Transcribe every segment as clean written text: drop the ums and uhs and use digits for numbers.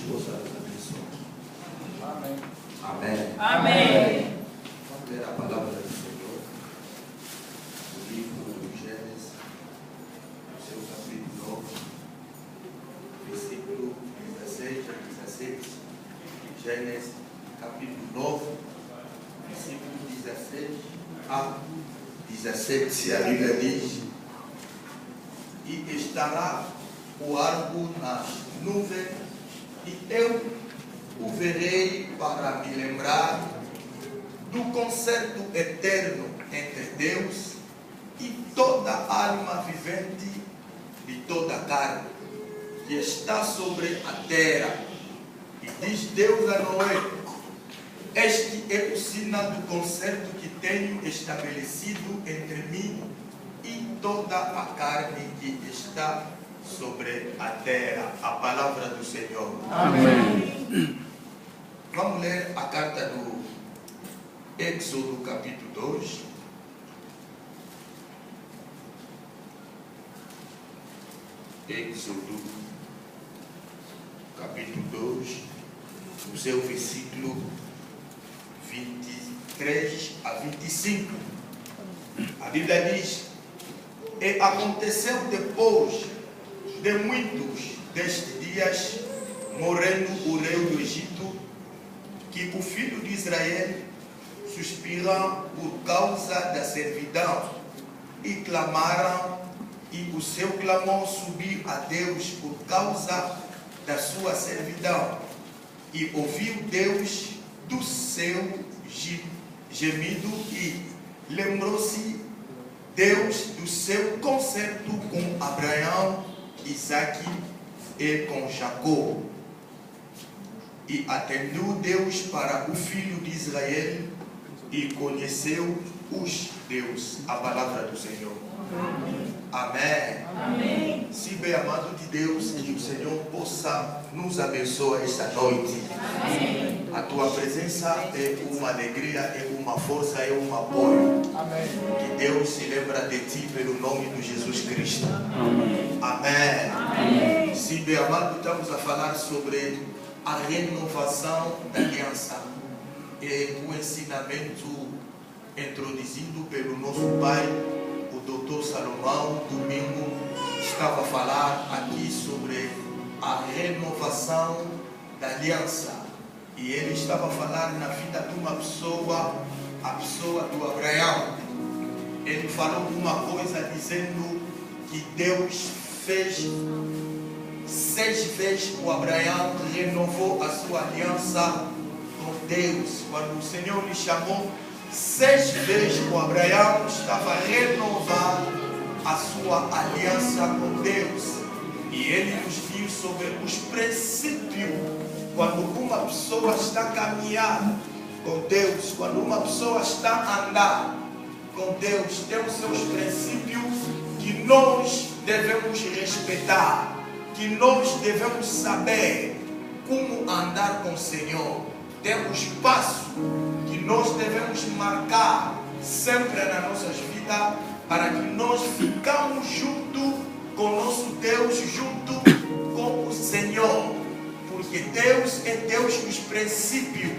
possa nos abençoar. Amém. Amém. Amém. Vamos ler a palavra do Senhor. O livro do Gênesis, no seu capítulo 9, versículo 16 a 17. Gênesis, capítulo 9, versículo 16 a 17. A Bíblia diz: e estará o arco nas nuvens, e eu o verei para me lembrar do concerto eterno entre Deus e toda alma vivente de toda a carne que está sobre a terra. E diz Deus a Noé: este é o sinal do concerto que tenho estabelecido entre mim e toda a carne que está sobre a terra. A palavra do Senhor. Amém. Vamos ler a carta do Êxodo, capítulo 2. Êxodo, capítulo 2, no seu versículo 23 a 25. A Bíblia diz: e aconteceu depois de muitos destes dias, morrendo o rei do Egito, que o filho de Israel suspiram por causa da servidão e clamaram, e o seu clamor subiu a Deus por causa da sua servidão, e ouviu Deus do seu gemido, e lembrou-se Deus do seu concerto com Abraão, Isaque e com Jacó. E atendeu Deus para o filho de Israel e conheceu os Deus. A palavra do Senhor. Amém. Amém. Se bem amado de Deus, que o Senhor possa nos abençoar esta noite. Amém. A tua presença é uma alegria, é uma força, é um apoio. Amém. Que Deus se lembra de ti pelo nome de Jesus Cristo. Amém. Amém. Amém. Se bem amado, estamos a falar sobre a renovação da aliança. E o ensinamento introduzido pelo nosso pai, o Dr. Salomão, domingo, estava a falar aqui sobre a renovação da aliança. E ele estava a falar na vida de uma pessoa, a pessoa do Abraão. Ele falou uma coisa dizendo que Deus fez 6 vezes. O Abraão renovou a sua aliança com Deus. Quando o Senhor lhe chamou 6 vezes, o Abraão estava a renovar a sua aliança com Deus. E ele nos diz sobre os princípios. Quando uma pessoa está a caminhar com Deus, quando uma pessoa está a andar com Deus, tem os seus princípios que nós devemos respeitar, que nós devemos saber como andar com o Senhor. Tem os passos que nós devemos marcar sempre nas nossas vidas, para que nós ficamos junto com o nosso Deus, junto com o Senhor. Porque Deus é Deus dos princípios.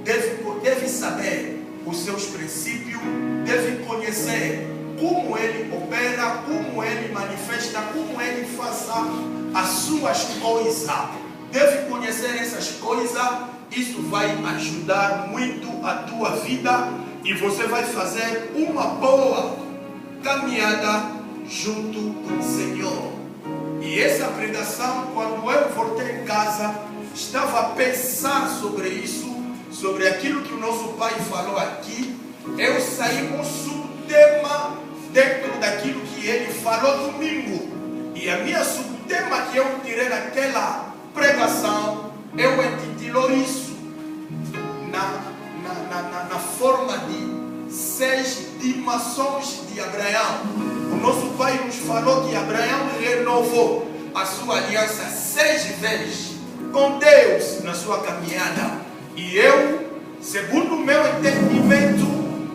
Deve saber os seus princípios, deve conhecer como Ele opera, como Ele manifesta, como Ele faz as suas coisas. Deve conhecer essas coisas. Isso vai ajudar muito a tua vida e você vai fazer uma boa caminhada junto com o Senhor. E essa pregação, quando eu voltei em casa, estava a pensar sobre isso, sobre aquilo que o nosso pai falou aqui. Eu saí com um subtema dentro daquilo que ele falou domingo. E a minha subtema que eu tirei daquela pregação, eu intitulou isso na forma de 6 dimensões de Abraão. O nosso pai nos falou que Abraão renovou a sua aliança 6 vezes com Deus na sua caminhada. E eu, segundo o meu entendimento,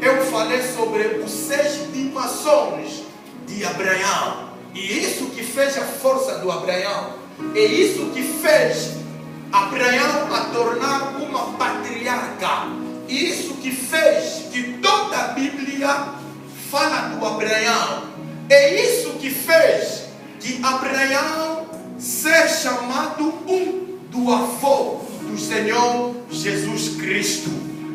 eu falei sobre os 6 dimensões de Abraão. E isso que fez a força do Abraão, é isso que fez Abraão a tornar uma patriarca. Isso que fez que toda a Bíblia fala do Abraão. É isso que fez que Abraão ser chamado do avô do Senhor Jesus Cristo.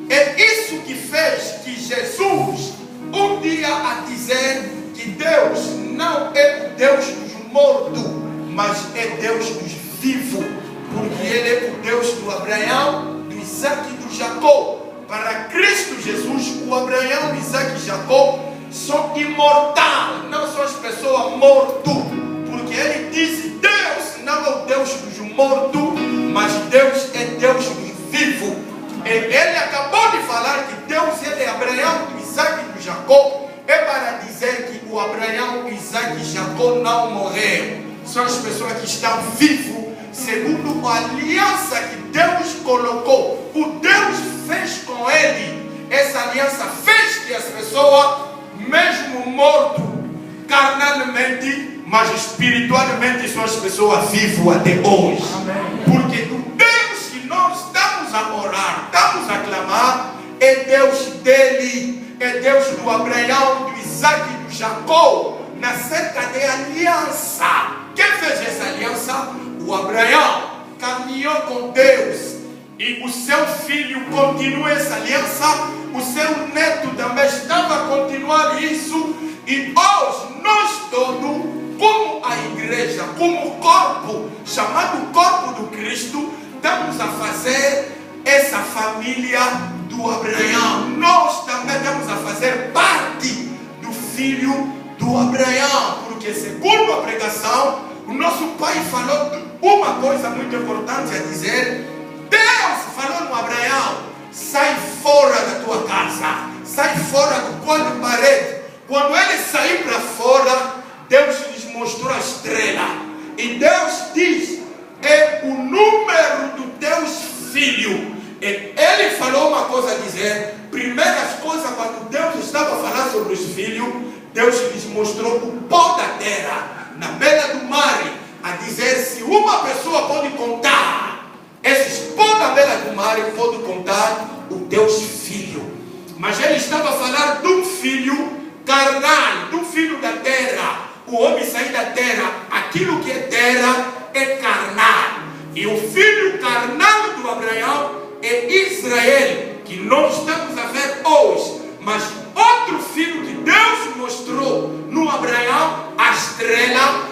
É isso que fez que Jesus um dia a dizer que Deus não é o Deus dos mortos, mas é Deus dos vivos, porque Ele é o Deus do Abraão, do Isaac e do Jacó. Para Cristo Jesus, o Abraão, Isaac e Jacó são imortais, não são as pessoas mortas, porque Ele disse: Deus não é o Deus dos mortos, mas Deus é Deus dos vivos. Ele acabou de falar que Deus é Abraão, do Isaac e do Jacó. É para dizer que o Abraão, Isaac e Jacó não morreram. São as pessoas que estão vivas, segundo a aliança que Deus colocou. O Deus fez com ele. Essa aliança fez que as pessoas, mesmo mortas carnalmente, mas espiritualmente, são as pessoas vivas até hoje. Amém. Porque o Deus que nós estamos a orar, estamos a clamar, é Deus dele. É Deus do Abraão, do Isaac e do Jacó, na cerca de aliança. Quem fez essa aliança? O Abraão caminhou com Deus, e o seu filho continua essa aliança, o seu neto também estava a continuar isso, e hoje nós todos, como a igreja, como corpo, chamado corpo do Cristo, estamos a fazer essa família do Abraão. Nós também estamos a fazer parte do filho do Abraão, porque segundo a pregação, o nosso pai falou uma coisa muito importante a dizer. Deus falou no Abraão: sai fora da tua casa, sai fora do quadro de parede. Quando ele saiu para fora, Deus lhes mostrou a estrela, e Deus diz: é o número do teu filho. Ele falou uma coisa a dizer. Primeiras coisas, quando Deus estava a falar sobre os filhos, Deus lhes mostrou o pó da terra, na beira do mar, a dizer: se uma pessoa pode contar esses pó da beira do mar, pode contar os teus filhos. Mas ele estava a falar de um filho carnal, de um filho da terra. O homem sair da terra, aquilo que é terra é carnal. E o filho carnal do Abraão é Israel, que nós estamos a ver hoje. Mas outro filho que Deus mostrou no Abraão, a estrela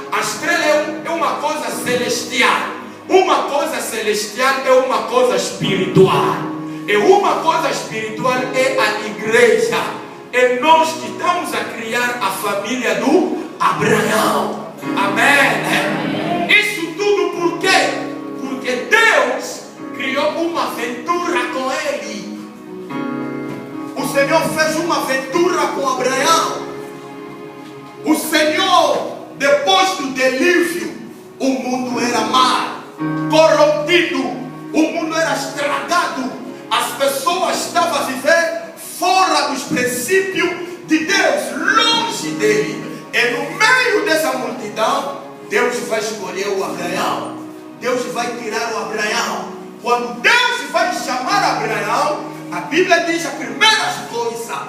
é uma coisa celestial. Uma coisa celestial é uma coisa espiritual. E uma coisa espiritual é a igreja. É nós que estamos a criar a família do Abraão. Amém? Isso tudo por quê? Porque Deus criou uma aventura com ele. O Senhor fez uma aventura com Abraão. O Senhor, depois do delírio, o mundo era mal, corrompido, o mundo era estragado, as pessoas estavam a viver fora dos princípios de Deus, longe dele. E no meio dessa multidão, Deus vai escolher o Abraão. Deus vai tirar o Abraão. Quando Deus vai chamar Abraão, a Bíblia diz a primeira coisa.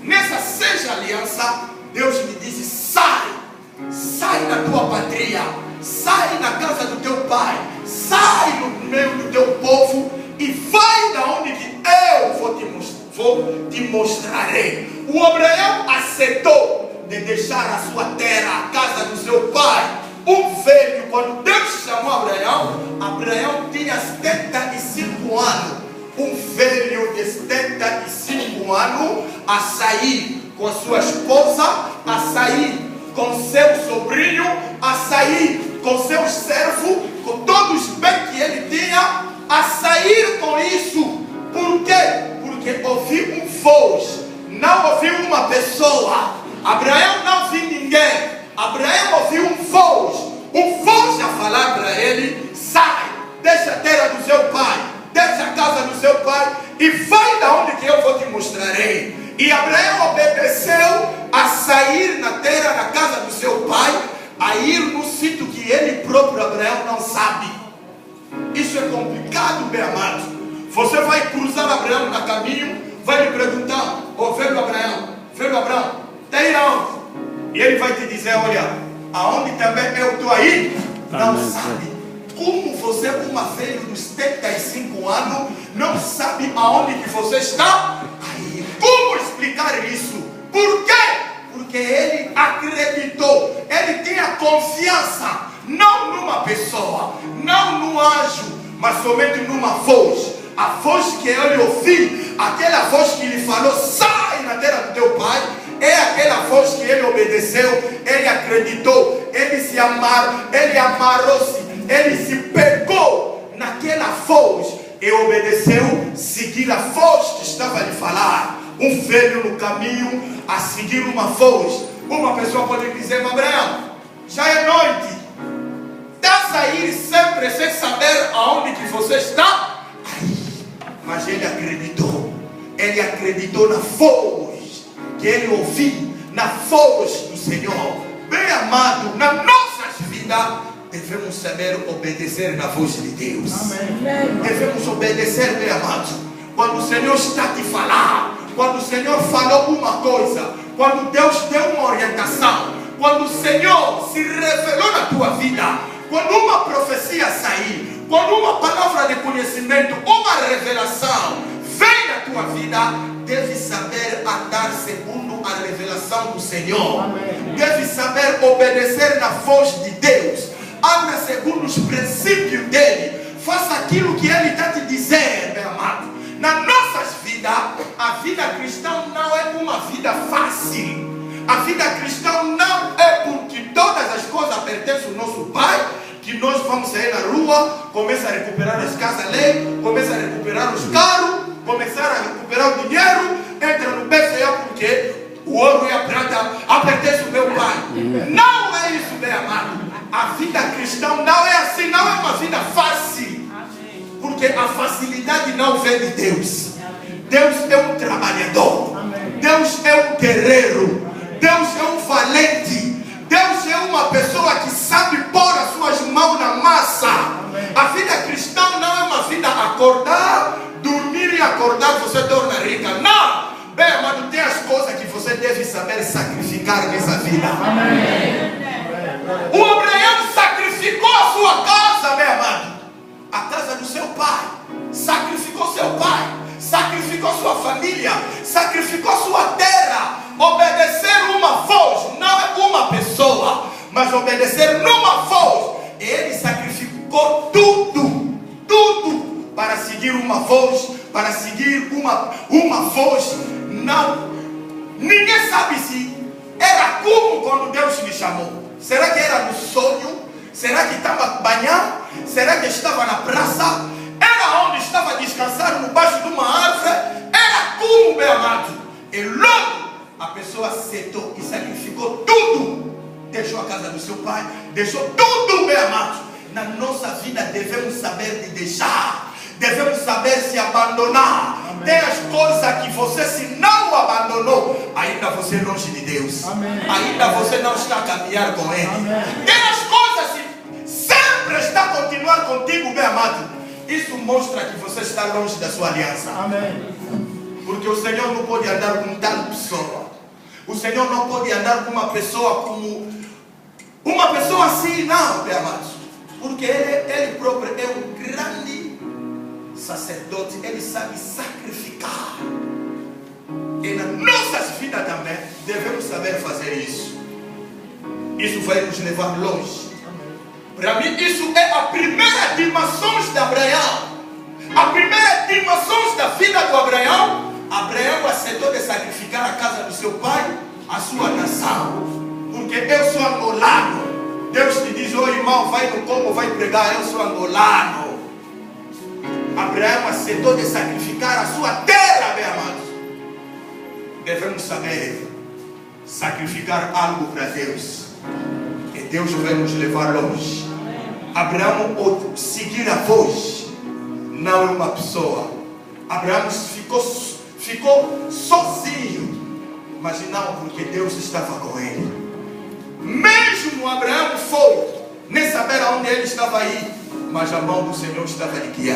Nessa seja aliança, Deus lhe disse: sai da tua pátria, sai da casa do teu pai, sai do meio do teu povo e vai da onde que eu vou te mostrarei. O Abraão aceitou de deixar a sua terra, a casa do seu pai. Um velho, quando Deus chamou Abraão tinha 75 anos. Um velho de 75 anos a sair com a sua esposa, a sair com seu sobrinho, a sair com seus servos, com todos os bens que ele tinha, a sair com isso. Por quê? Porque ouviu um voz, não ouviu uma pessoa. Abraão não viu ninguém. Abraão ouviu um voz a falar para ele: sai, deixa a terra do seu pai, deixa a casa do seu pai e vai da onde que eu vou te mostrarei. E Abraão obedeceu a sair na terra, na casa do seu pai, a ir no sítio que ele próprio, Abraão, não sabe. Isso isso é complicado, meu amado. Você vai cruzar Abraão no caminho, vai lhe perguntar: ô filho Abraão, está indo aonde? E ele vai te dizer: olha, aonde também eu estou aí? Não sabe. Como você, uma velha dos 75 anos, não sabe aonde que você está? Aí, como explicar isso? Por quê? Porque ele acreditou, ele tem a confiança, não numa pessoa, não no anjo, mas somente numa voz. A voz que ele ouviu, aquela voz que ele falou: sai na terra do teu pai, é aquela voz que ele obedeceu, ele acreditou, ele se amarrou-se, ele se pegou naquela voz e obedeceu, seguir a voz que estava a lhe falar. Um velho no caminho a seguir uma voz. Uma pessoa pode dizer: Abraão, já é noite, estás a ir sempre sem saber aonde que você está? Mas ele acreditou na voz que ele ouviu, na voz do Senhor. Bem amado, nas nossas vidas devemos saber obedecer na voz de Deus. Amém. Devemos obedecer, bem amado. Quando o Senhor está a te falar, quando o Senhor falou uma coisa, quando Deus deu uma orientação, quando o Senhor se revelou na tua vida, quando uma profecia sair, quando uma palavra de conhecimento, uma revelação vem na tua vida, deve saber andar segundo a revelação do Senhor. Amém. Deve saber obedecer na voz de Deus. Anda segundo os princípios dele. Faça aquilo que ele está te dizendo, meu amado. Nas nossas vidas, a vida cristã não é uma vida fácil. A vida cristã não é porque todas as coisas pertencem ao nosso Pai, que nós vamos sair na rua, começar a recuperar as casas além, começar a recuperar os carros, começar a recuperar o dinheiro, entra no BCA porque o ouro e a prata pertencem ao meu Pai. Não é isso, meu amado. A vida cristã não é assim, não é uma vida fácil. Porque a facilidade não vem de Deus. Deus é um trabalhador. Deus é um guerreiro. Deus é um valente. Deus é uma pessoa que sabe pôr as suas mãos na massa. A vida cristã não é uma vida acordar, dormir e acordar, você torna rica. Não! Bem, amado, tem as coisas que você deve saber sacrificar nessa vida. Amém. O Abraão sacrificou a sua casa, meu amado. A casa do seu pai. Sacrificou seu pai. Sacrificou sua família. Sacrificou sua terra. Obedecer uma voz, não é uma pessoa, mas obedecer numa voz. Ele sacrificou tudo para seguir uma voz, para seguir uma voz. Não, ninguém sabe se era como quando Deus me chamou. Será que era no sonho? Será que estava banhando? Será que estava na praça? Era onde estava descansando, debaixo de uma árvore? Era como, meu amado? E logo a pessoa aceitou e sacrificou tudo. Deixou a casa do seu pai, deixou tudo, meu amado. Na nossa vida devemos saber de deixar. Devemos saber se abandonar. Amém. Tem as coisas que você, se não abandonou, ainda você é longe de Deus. Amém. Ainda você não está a caminhar com Ele. Amém. Tem as coisas que sempre está a continuar contigo, meu amado. Isso mostra que você está longe da sua aliança. Amém. Porque o Senhor não pode andar com tal pessoa. O Senhor não pode andar com uma pessoa como uma pessoa assim, não, meu amado. Porque ele próprio é um grande sacerdote. Ele sabe sacrificar. E nas nossas vidas também devemos saber fazer isso. Isso vai nos levar longe. Para mim, isso é a primeira dimensão de Abraão. A primeira dimensão da vida do Abraão. Abraão aceitou de sacrificar a casa do seu pai, a sua nação. Porque eu sou angolano. Deus te diz: ô irmão, vai no como, vai pregar, eu sou angolano. Abraão aceitou de sacrificar a sua terra, meu amado. Devemos saber sacrificar algo para Deus. E Deus vai nos levar longe. Abraão, seguir a voz, não é uma pessoa. Abraão ficou sozinho, mas não porque Deus estava com ele. Mesmo Abraão foi, nem saber aonde ele estava aí, mas a mão do Senhor estava lhe guiando.